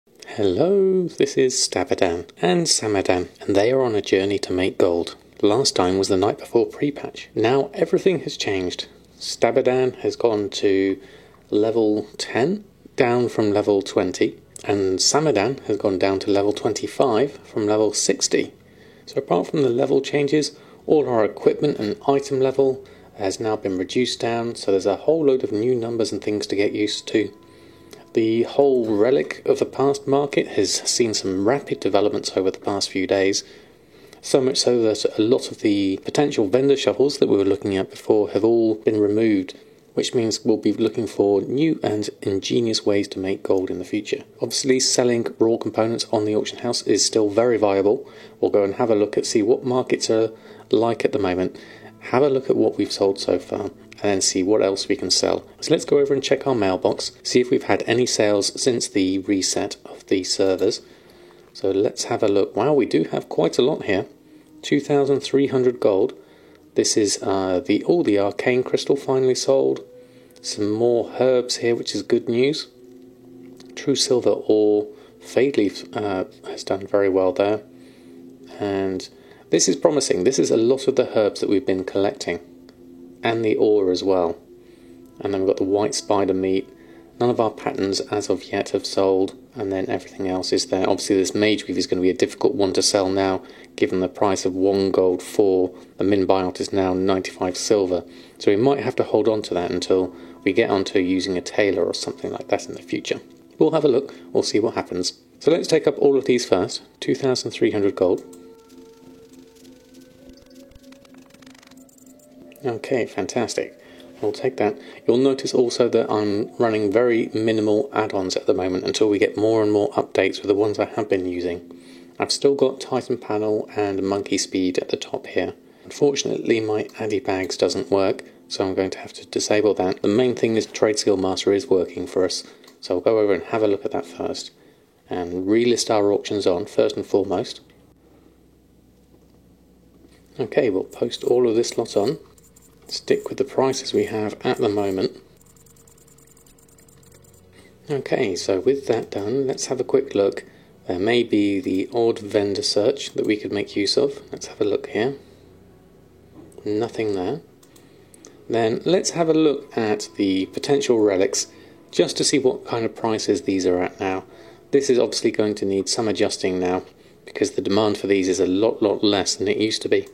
Hello, this is Stabadan and Samadan, and they are on a journey to make gold. Last time was the night before pre-patch. Now everything has changed. Stabadan has gone to level 10, down from level 20, and Samadan has gone down to level 25 from level 60. So apart from the level changes, all our equipment and item level has now been reduced down, so there's a whole load of new numbers and things to get used to. The whole relic of the past market has seen some rapid developments over the past few days, so much so that a lot of the potential vendor shuffles that we were looking at before have all been removed, which means we'll be looking for new and ingenious ways to make gold in the future. Obviously, selling raw components on the auction house is still very viable. We'll go and have a look at see what markets are like at the moment, have a look at what we've sold so far, and then see what else we can sell. So let's go over and check our mailbox, see if we've had any sales since the reset of the servers. So let's have a look. Wow, we do have quite a lot here. 2,300 gold. This is all the arcane crystal finally sold. Some more herbs here, which is good news. True silver ore. Fade leaf has done very well there. And this is promising. This is a lot of the herbs that we've been collecting. And the ore as well. And then we've got the white spider meat. None of our patterns as of yet have sold, and then everything else is there. Obviously this mage weave is going to be a difficult one to sell now, given the price of 1 gold for the min buyout is now 95 silver. So we might have to hold on to that until we get onto using a tailor or something like that in the future. We'll have a look, we'll see what happens. So let's take up all of these first. 2,300 gold. Okay, fantastic. We'll take that. You'll notice also that I'm running very minimal add-ons at the moment until we get more and more updates with the ones I have been using. I've still got Titan Panel and Monkey Speed at the top here. Unfortunately, my Addy Bags doesn't work, so I'm going to have to disable that. The main thing is Trade Skill Master is working for us, so I'll go over and have a look at that first and relist our auctions on first and foremost. Okay, we'll post all of this lot on. Stick with the prices we have at the moment. Okay, so with that done, let's have a quick look. There may be the odd vendor search that we could make use of. Let's have a look here. Nothing there. Then let's have a look at the potential relics just to see what kind of prices these are at now. This is obviously going to need some adjusting now because the demand for these is a lot less than it used to be.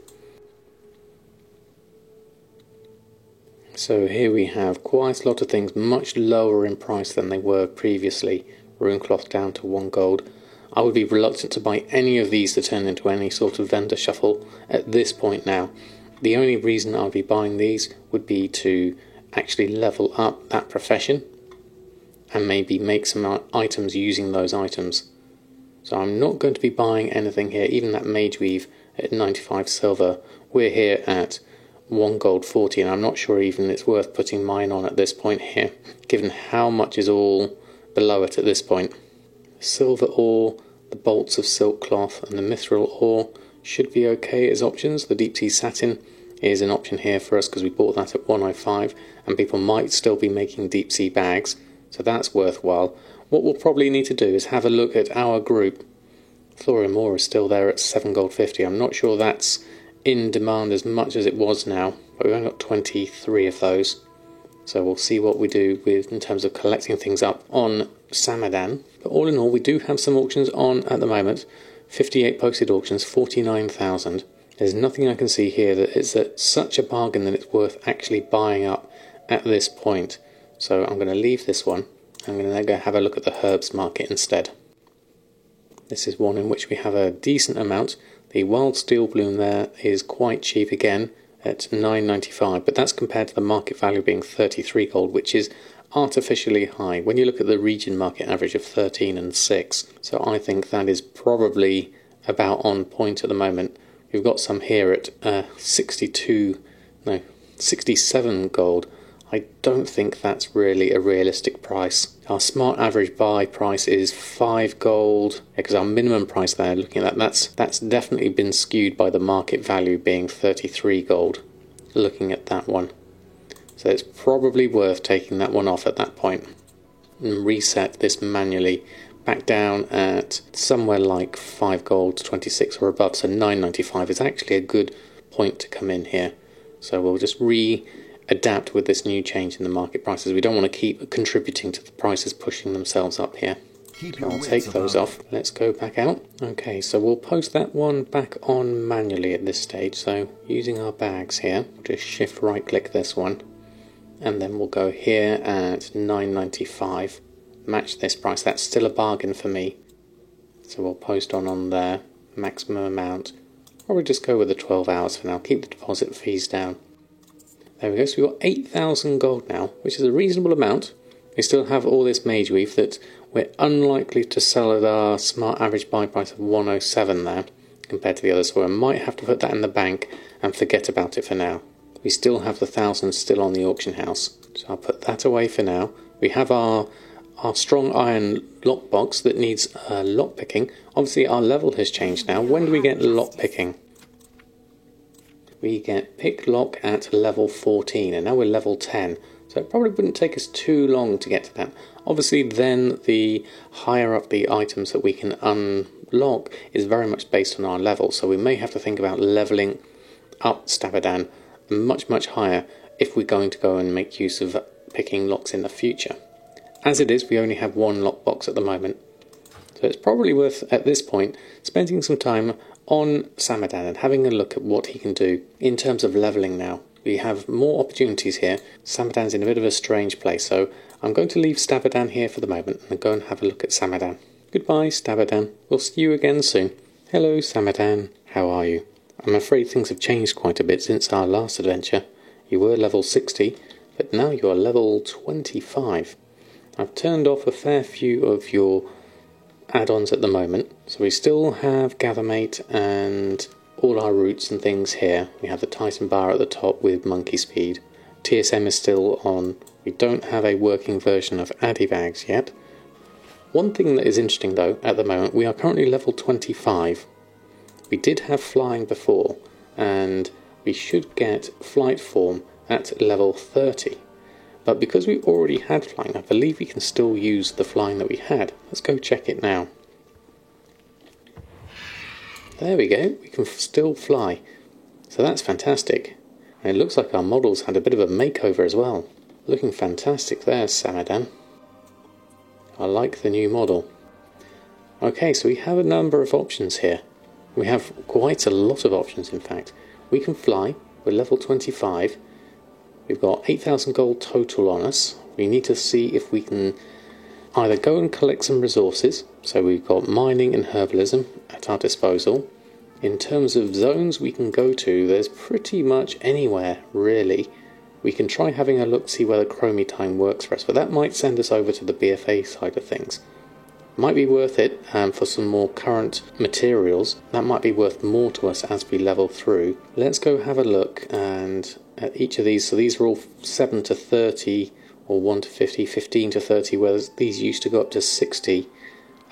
So here we have quite a lot of things much lower in price than they were previously. Runecloth down to 1 gold. I would be reluctant to buy any of these to turn into any sort of vendor shuffle at this point now. The only reason I'd be buying these would be to actually level up that profession and maybe make some items using those items. So I'm not going to be buying anything here, even that mage weave at 95 silver. We're here at 1 gold 40, and I'm not sure even it's worth putting mine on at this point here, given how much is all below it at this point. Silver ore, the bolts of silk cloth, and the mithril ore should be okay as options. The deep sea satin is an option here for us because we bought that at 105, and people might still be making deep sea bags, so that's worthwhile. What we'll probably need to do is have a look at our group. Thorium ore is still there at 7 gold 50. I'm not sure that's in demand as much as it was now, but we've only got 23 of those, so we'll see what we do with in terms of collecting things up on Samadan. But all in all, we do have some auctions on at the moment. 58 posted auctions, 49,000. There's nothing I can see here that is at such a bargain that it's worth actually buying up at this point, so I'm going to leave this one. I'm going to go have a look at the herbs market instead. This is one in which we have a decent amount. The wild steel bloom there is quite cheap again at 9.95, but that's compared to the market value being 33 gold, which is artificially high when you look at the region market average of 13 and 6. So I think that is probably about on point at the moment. We've got some here at 67 gold. I don't think that's really a realistic price. Our smart average buy price is 5 gold, because our minimum price there, looking at that, that's definitely been skewed by the market value being 33 gold, looking at that one. So it's probably worth taking that one off at that point and reset this manually back down at somewhere like 5 gold, 26 or above, so 9.95 is actually a good point to come in here. So we'll just adapt with this new change in the market prices. We don't want to keep contributing to the prices pushing themselves up here. So I'll take those off. Let's go back out. Okay, so we'll post that one back on manually at this stage. So using our bags here, we'll just shift right click this one, and then we'll go here at 9.95. Match this price. That's still a bargain for me. So we'll post on there. Maximum amount. Or we'll just go with the 12 hours for now. Keep the deposit fees down. There we go. So we've got 8,000 gold now, which is a reasonable amount. We still have all this mage weave that we're unlikely to sell at our smart average buy price of 107 there compared to the others, so I might have to put that in the bank and forget about it for now. We still have the 1,000 still on the auction house, so I'll put that away for now. We have our strong iron lockbox that needs lock picking. Obviously our level has changed now. When do we get lock picking? We get pick lock at level 14, and now we're level 10. So it probably wouldn't take us too long to get to that. Obviously then the higher up the items that we can unlock is very much based on our level. So we may have to think about levelling up Stabadan much higher if we're going to go and make use of picking locks in the future. As it is, we only have one lockbox at the moment. So it's probably worth, at this point, spending some time on Samadan and having a look at what he can do in terms of levelling now. We have more opportunities here. Samadan's in a bit of a strange place, so I'm going to leave Stabadan here for the moment and go and have a look at Samadan. Goodbye, Stabadan. We'll see you again soon. Hello, Samadan. How are you? I'm afraid things have changed quite a bit since our last adventure. You were level 60, but now you're level 25. I've turned off a fair few of your add-ons at the moment, so we still have Gathermate and all our routes and things here. We have the Titan bar at the top with monkey speed. TSM is still on. We don't have a working version of Adivags yet. One thing that is interesting though, at the moment, we are currently level 25. We did have flying before, and we should get flight form at level 30. But because we already had flying, I believe we can still use the flying that we had. Let's go check it now. There we go, we can still fly. So that's fantastic. And it looks like our models had a bit of a makeover as well. Looking fantastic there, Samadan. I like the new model. Okay, so we have a number of options here. We have quite a lot of options, in fact. We can fly, we're level 25. We've got 8,000 gold total on us. We need to see if we can either go and collect some resources. So we've got mining and herbalism at our disposal. In terms of zones we can go to, there's pretty much anywhere, really. We can try having a look, see whether Chromie time works for us, but that might send us over to the BFA side of things. Might be worth it for some more current materials. That might be worth more to us as we level through. Let's go have a look and at each of these. So these are all 7 to 30 or 1 to 50, 15 to 30, whereas these used to go up to 60.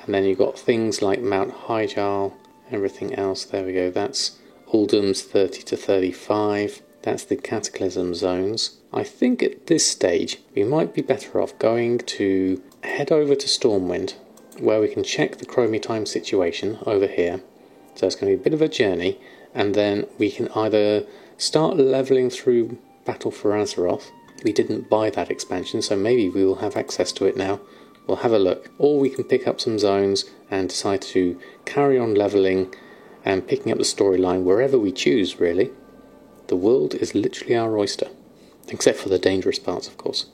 And then you've got things like Mount Hyjal, everything else. There we go. That's Uldum's 30 to 35. That's the Cataclysm zones. I think at this stage we might be better off going to head over to Stormwind, where we can check the Chromie time situation over here. So it's going to be a bit of a journey, and then we can either start levelling through Battle for Azeroth. We didn't buy that expansion, so maybe we will have access to it now. We'll have a look. Or we can pick up some zones and decide to carry on levelling and picking up the storyline wherever we choose, really. The world is literally our oyster. Except for the dangerous parts, of course.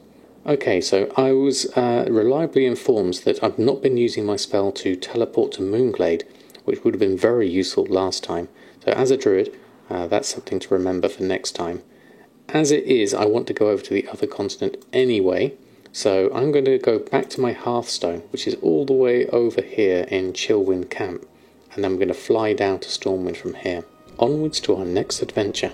Okay, so I was reliably informed that I've not been using my spell to teleport to Moonglade, which would have been very useful last time. So as a druid, that's something to remember for next time. As it is, I want to go over to the other continent anyway, so I'm going to go back to my Hearthstone, which is all the way over here in Chillwind Camp, and then I'm going to fly down to Stormwind from here. Onwards to our next adventure.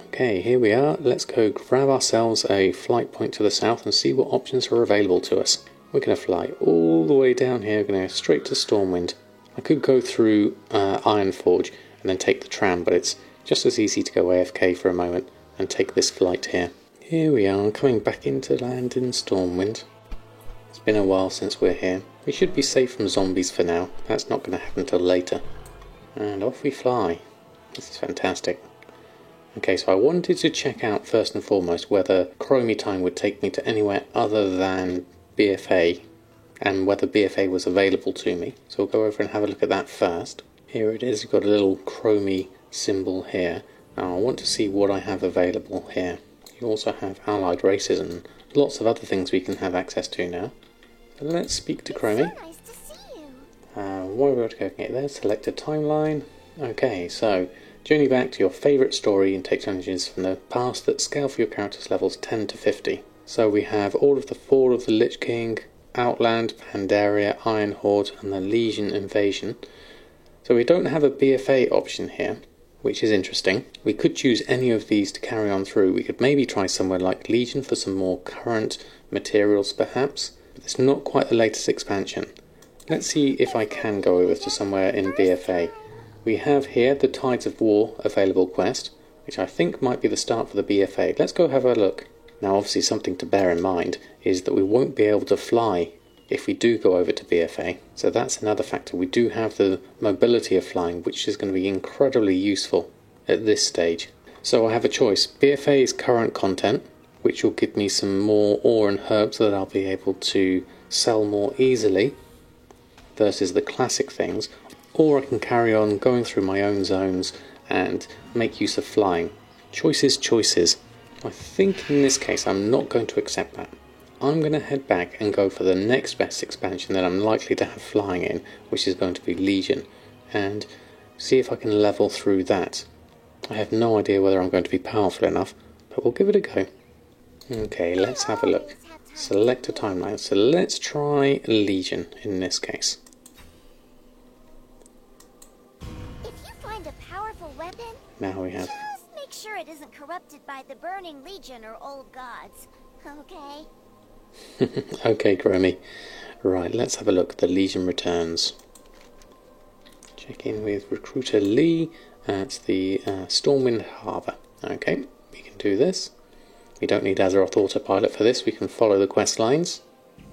Okay, here we are. Let's go grab ourselves a flight point to the south and see what options are available to us. We're going to fly all the way down here, we're going to go straight to Stormwind. I could go through Ironforge and then take the tram, but it's just as easy to go AFK for a moment and take this flight here. Here we are, coming back into land in Stormwind. It's been a while since we're here. We should be safe from zombies for now. That's not going to happen until later. And off we fly. This is fantastic. Okay, so I wanted to check out first and foremost whether Chromie Time would take me to anywhere other than BFA, and whether BFA was available to me. So we'll go over and have a look at that first. Here it is, we've got a little Chromie symbol here. Now I want to see what I have available here. You also have allied races and lots of other things we can have access to now. So let's speak to Chromie. So nice to see you. Where are we going to go? Okay, there, select a timeline. Okay, so journey back to your favourite story and take challenges from the past that scale for your character's levels 10 to 50. So we have all of the Fall of the Lich King, Outland, Pandaria, Iron Horde and the Legion Invasion. So we don't have a BFA option here, which is interesting. We could choose any of these to carry on through. We could maybe try somewhere like Legion for some more current materials perhaps, but it's not quite the latest expansion. Let's see if I can go over to somewhere in BFA. We have here the Tides of War available quest, which I think might be the start for the BFA. Let's go have a look. Now obviously something to bear in mind is that we won't be able to fly if we do go over to BFA. So that's another factor. We do have the mobility of flying, which is going to be incredibly useful at this stage. So I have a choice. BFA's current content, which will give me some more ore and herbs that I'll be able to sell more easily versus the classic things, or I can carry on going through my own zones and make use of flying. Choices, choices. I think in this case I'm not going to accept that. I'm going to head back and go for the next best expansion that I'm likely to have flying in, which is going to be Legion, and see if I can level through that. I have no idea whether I'm going to be powerful enough, but we'll give it a go. Okay, let's have a look. Select a timeline. So let's try Legion in this case. Now we have... Just make sure it isn't corrupted by the Burning Legion or old gods, okay? Okay, Chromie. Right, let's have a look. The Legion returns. Check in with Recruiter Lee at the Stormwind Harbour. Okay, we can do this. We don't need Azeroth Autopilot for this. We can follow the quest lines.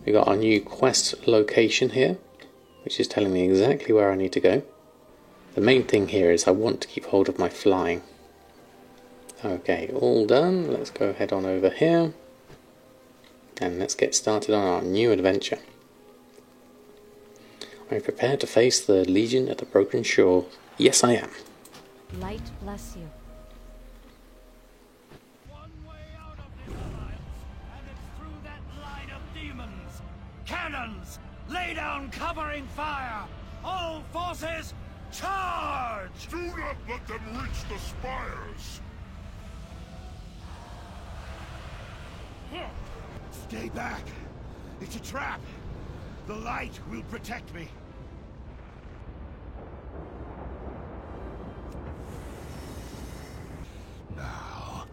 We got our new quest location here, which is telling me exactly where I need to go. The main thing here is I want to keep hold of my flying. Okay, all done. Let's go head on over here. And let's get started on our new adventure. Are you prepared to face the Legion at the Broken Shore? Yes, I am. Light bless you. One way out of this alliance, and it's through that line of demons. Cannons! Lay down covering fire! All forces, charge! Do not let them reach the spires! Stay back! It's a trap! The light will protect me. Now,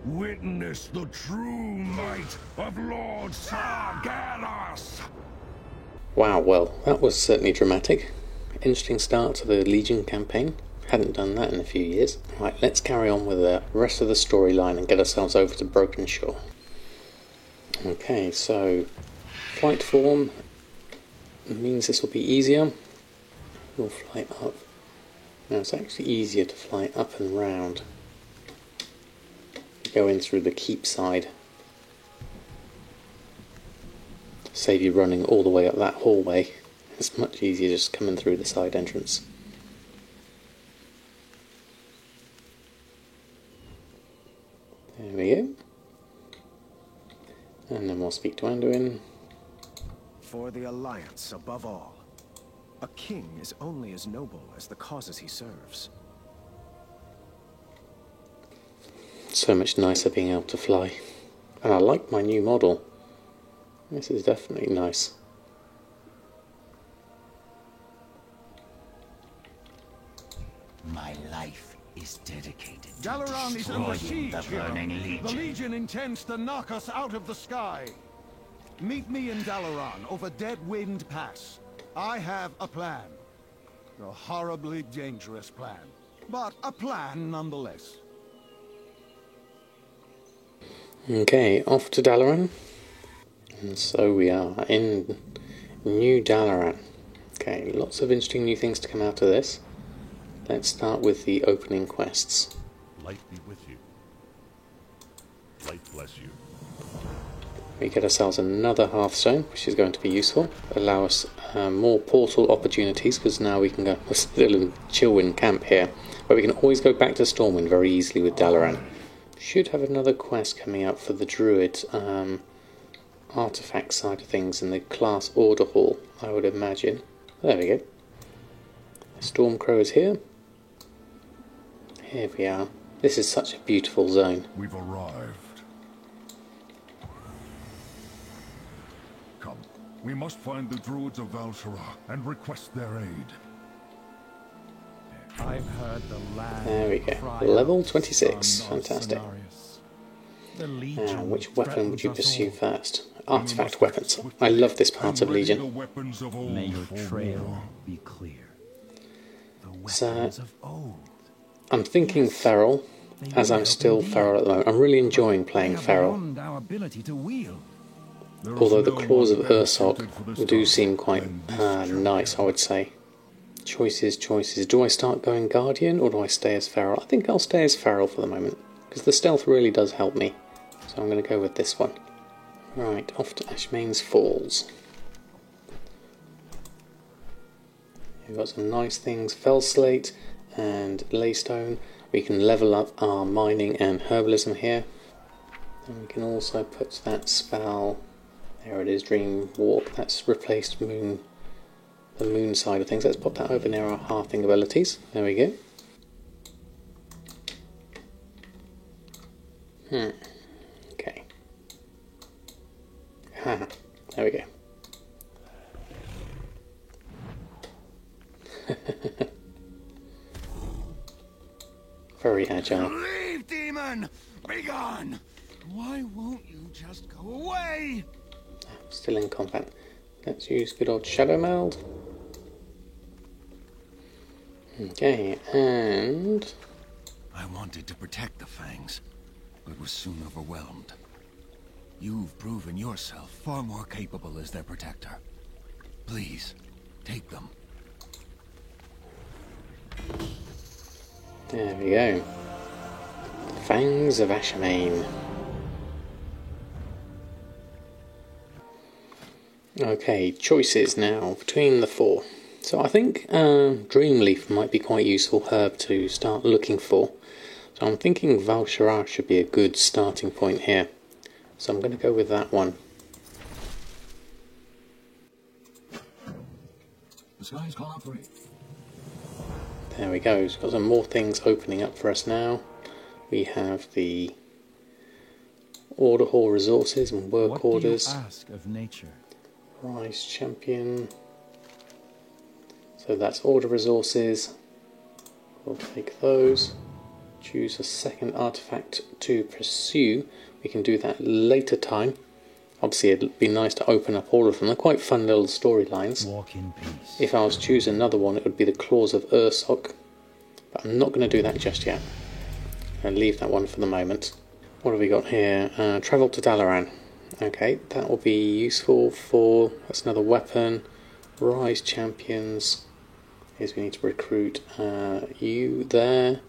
witness the true might of Lord Sargeras! Wow, well, that was certainly dramatic. Interesting start to the Legion campaign. Hadn't done that in a few years. Right, let's carry on with the rest of the storyline and get ourselves over to Broken Shore. Okay, so flight form means this will be easier. We'll fly up. Now it's actually easier to fly up and round. Go in through the keep side. Save you running all the way up that hallway. It's much easier just coming through the side entrance. There we go. And then we'll speak to Anduin. For the Alliance above all. A king is only as noble as the causes he serves. So much nicer being able to fly. And I like my new model. This is definitely nice. My life is dedicated to Dalaran is under destroying siege the Burning here. Legion. The Legion intends to knock us out of the sky. Meet me in Dalaran over Deadwind Pass. I have a plan. A horribly dangerous plan. But a plan nonetheless. Okay, off to Dalaran. And so we are in New Dalaran. Okay, lots of interesting new things to come out of this. Let's start with the opening quests. Light be with you. Light bless you. We get ourselves another Hearthstone, which is going to be useful. Allow us more portal opportunities, because now we can go. We're still in Chillwind camp here, but we can always go back to Stormwind very easily with Dalaran. Should have another quest coming up for the Druid artifact side of things in the class Order Hall, I would imagine. There we go. Stormcrow is here. Here we are. This is such a beautiful zone. We've arrived. Come, we must find the druids of Val'sharah and request their aid. I've heard the land. There we go. cry Level out 26. from Fantastic. Cenarius. The Now, Legion which weapon would you threatens us pursue all. first? Artifact weapons. I love this part of Legion. May your trail be clear. The So- weapons of old. I'm thinking Feral, as I'm still Feral at the moment. I'm really enjoying playing Feral, Beyond our ability to wield. although the claws of Ursok do seem quite nice, I would say. Choices. Do I start going Guardian, or do I stay as Feral? I think I'll stay as Feral for the moment, because the stealth really does help me. So I'm going to go with this one. Right, off to Ashmane's Falls. We've got some nice things, Fell Slate and Laystone. We can level up our mining and herbalism here. And we can also put that spell, there it is, Dream Walk, that's replaced the moon side of things. Let's pop that over near our hearthing abilities. There we go. Okay. Haha, there we go. Very agile. Leave, demon! Be gone! Why won't you just go away? Still in combat. Let's use good old Shadow Meld. Okay, and I wanted to protect the Fangs, but was soon overwhelmed. You've proven yourself far more capable as their protector. Please, take them. there we go. Fangs of Ashmane. Okay, choices now between the four. So I think Dreamleaf might be quite useful herb to start looking for. So I'm thinking Val'sharah should be a good starting point here. So I'm going to go with that one. The skies call out for it. There we go. We've got some more things opening up for us now. We have the Order Hall resources and work What orders. do you ask of nature? Rise Champion. So that's Order resources. We'll take those. Choose a second artifact to pursue. We can do that later time. Obviously it'd be nice to open up all of them. They're quite fun little storylines. Walk in peace. If I was to choose another one, it would be the Claws of Ursok. But I'm not going to do that just yet. I'll leave that one for the moment. What have we got here? Travel to Dalaran. Okay, that will be useful for... That's another weapon. Rise Champions. Here's we need to recruit you there.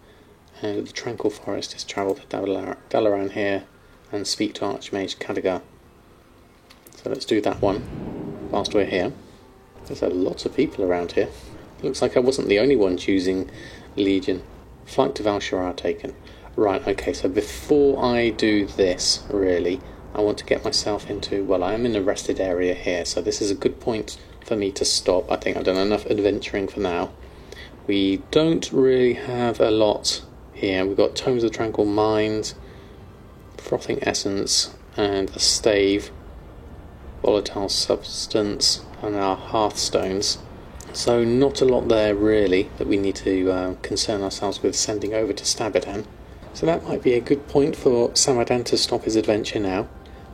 And the Tranquil Forest is travel to Dalaran here. And speak to Archmage Khadgar. So let's do that one whilst we're here. There's lots of people around here. Looks like I wasn't the only one choosing Legion. Flight to Val'sharah taken. Right, okay, so before I do this, really, I want to get myself into... Well, I am in a rested area here, so this is a good point for me to stop. I think I've done enough adventuring for now. We don't really have a lot here. We've got Tomes of the Tranquil Mind, Frothing Essence, and a Stave, Volatile Substance, and our Hearthstones. So not a lot there really that we need to concern ourselves with sending over to Stabadan. So that might be a good point for Samadan to stop his adventure now.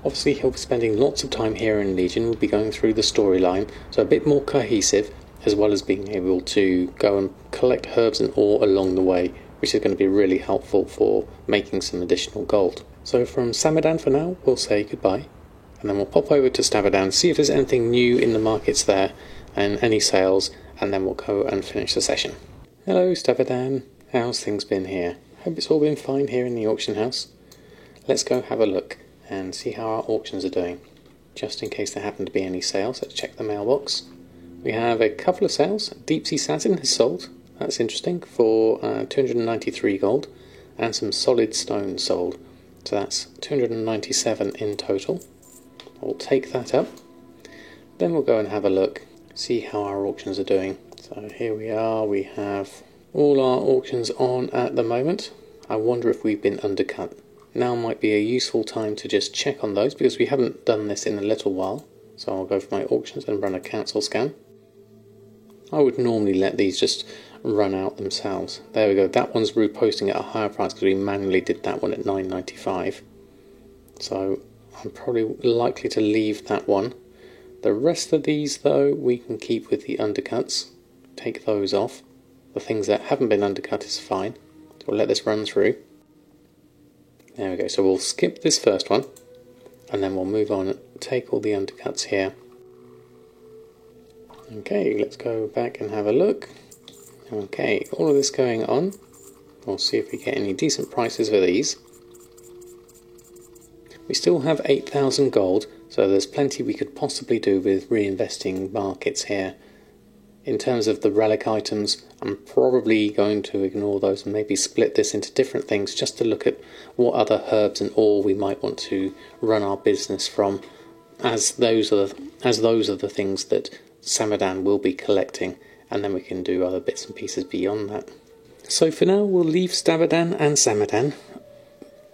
Obviously he'll be spending lots of time here in Legion. We'll be going through the storyline, so a bit more cohesive, as well as being able to go and collect herbs and ore along the way, which is going to be really helpful for making some additional gold. So from Samadan for now, we'll say goodbye and then we'll pop over to Stabadan, see if there's anything new in the markets there and any sales, and then we'll go and finish the session. Hello Stabadan, how's things been here? Hope it's all been fine here in the auction house. Let's go have a look and see how our auctions are doing. Just in case there happen to be any sales, let's check the mailbox. We have a couple of sales. Deep Sea Satin has sold, that's interesting, for 293 gold, and some solid stone sold, so that's 297 in total. We'll take that up, then we'll go and have a look, see how our auctions are doing. So here we are, we have all our auctions on at the moment. I wonder if we've been undercut. Now might be a useful time to just check on those, because we haven't done this in a little while. So I'll go for my auctions and run a cancel scan. I would normally let these just run out themselves. There we go, that one's reposting at a higher price because we manually did that one at 9.95. So I'm probably likely to leave that one. The rest of these though we can keep with the undercuts. Take those off. The things that haven't been undercut is fine. So we'll let this run through. There we go, so we'll skip this first one and then we'll move on and take all the undercuts here. Okay, let's go back and have a look. Okay, all of this going on. We'll see if we get any decent prices for these. We still have 8,000 gold, so there's plenty we could possibly do with reinvesting markets here. In terms of the relic items, I'm probably going to ignore those and maybe split this into different things just to look at what other herbs and ore we might want to run our business from, as those are the things that Samadan will be collecting, and then we can do other bits and pieces beyond that. So for now we'll leave Stabadan and Samadan,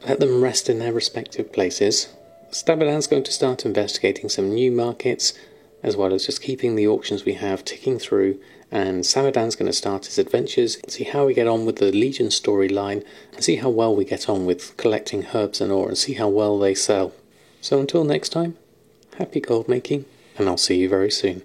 let them rest in their respective places. Stabadan's going to start investigating some new markets, as well as just keeping the auctions we have ticking through, and Samadan's going to start his adventures, see how we get on with the Legion storyline, and see how well we get on with collecting herbs and ore, and see how well they sell. So until next time, happy gold making, and I'll see you very soon.